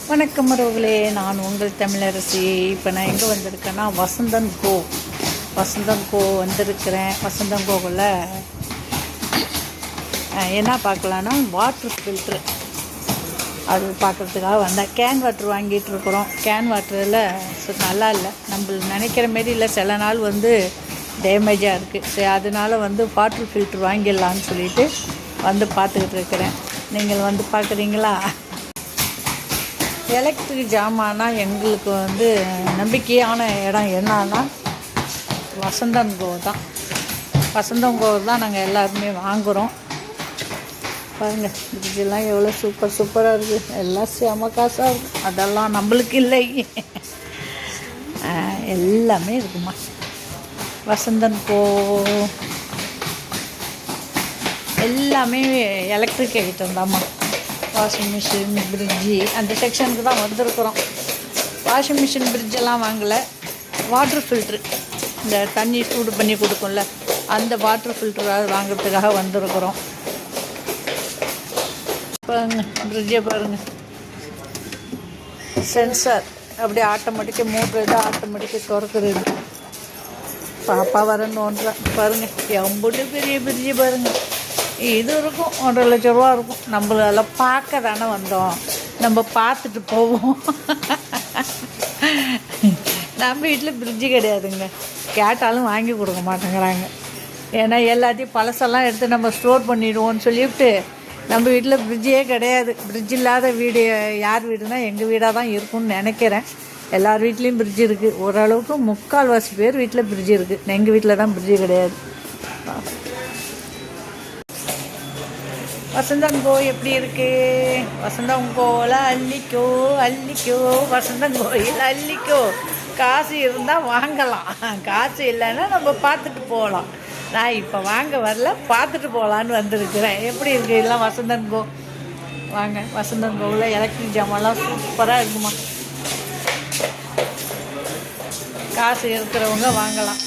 வணக்கம் உறவுகளே, நான் உங்கள் தமிழரசி. இப்போ நான் எங்கே வந்திருக்கேன்னா வசந்தன் கோ வந்திருக்கிறேன். வசந்தன் கோவில் என்ன பார்க்கலான்னா வாட்டர் ஃபில்ட்ரு அது பார்க்குறதுக்காக வந்தேன். கேன் வாட்டர் வாங்கிட்டு இருக்கிறோம். கேன் வாட்டரில் நல்லா இல்லை, நம்ம நினைக்கிற மாரி இல்லை. சில நாள் டேமேஜாக இருக்குது. சரி, அதனால் வாட்டர் ஃபில்ட்ரு வாங்கிடலான்னு சொல்லிட்டு பார்த்துக்கிட்டு இருக்கிறேன். நீங்கள் பார்க்குறீங்களா? எலக்ட்ரிக் ஜாமான்னா எங்களுக்கு நம்பிக்கையான இடம் என்னன்னா வசந்தன் கோ தான். வசந்தன் கோ தான் நாங்கள் எல்லாருமே வாங்குகிறோம். பாருங்கள், ஃப்ரிட்ஜெல்லாம் எவ்வளோ சூப்பராக இருக்குது. எல்லாம் செம காசாக இருக்கும். அதெல்லாம் நம்மளுக்கு இல்லை, எல்லாமே இருக்குமா வசந்தன் கோ. எல்லாமே எலக்ட்ரிக் ஐட்டம் தாம்மா. வாஷிங் மிஷின், ஃப்ரிட்ஜி அந்த செக்ஷனுக்கு தான் வந்திருக்கிறோம். வாஷிங் மிஷின், ஃப்ரிட்ஜெல்லாம் வாங்கலை. வாட்ரு ஃபில்ட்ரு, இந்த தண்ணி சூடு பண்ணி கொடுக்கும்ல, அந்த வாட்ரு ஃபில்ட்ரு வாங்கிறதுக்காக வந்திருக்கிறோம். பாருங்கள், ஃப்ரிட்ஜை பாருங்கள், சென்சார் அப்படியே ஆட்டோமேட்டிக்காக மோட்ரு தான் ஆட்டோமேட்டிக்காக திறக்கிறது. பாப்பா வரணுன்ற பாருங்கள், எம்புட்டு பெரிய ஃப்ரிட்ஜு பாருங்கள். இது இருக்கும், 1.5 லட்ச ரூபா இருக்கும். நம்மளால பார்க்க தானே வந்தோம், நம்ம பார்த்துட்டு போவோம். நம்ம வீட்டில் ஃப்ரிட்ஜு கிடையாதுங்க. கேட்டாலும் வாங்கி கொடுக்க மாட்டேங்கிறாங்க. ஏன்னா எல்லாத்தையும் பழசெல்லாம் எடுத்து நம்ம ஸ்டோர் பண்ணிடுவோம்னு சொல்லிவிட்டு நம்ம வீட்டில் ஃப்ரிட்ஜே கிடையாது. ஃப்ரிட்ஜ் இல்லாத வீடு யார் வீடுனா எங்கள் வீடாக தான் இருக்கும்னு நினைக்கிறேன். எல்லார் வீட்லேயும் ஃப்ரிட்ஜ் இருக்குது. ஓரளவுக்கு 3/4 பேர் வீட்டில் ஃப்ரிட்ஜ் இருக்குது. எங்கள் வீட்டில் தான் ஃப்ரிட்ஜு கிடையாது. வசந்தன் கோ எப்படி இருக்குது? வசந்தன் கோவில் அள்ளிக்கோ வசந்தன் கோயில் அள்ளிக்கோ. காசு இருந்தால் வாங்கலாம், காசு இல்லைன்னா நம்ம பார்த்துட்டு போகலாம். நான் இப்போ வாங்க வரல, பார்த்துட்டு போகலான்னு வந்திருக்கிறேன். எப்படி இருக்குது இதெல்லாம் வசந்தன் கோ? வாங்க, வசந்தன் கோவில் எலக்ட்ரிக் ஜாமான்லாம் சூப்பராக இருக்குமா. காசு இருக்கிறவங்க வாங்கலாம்.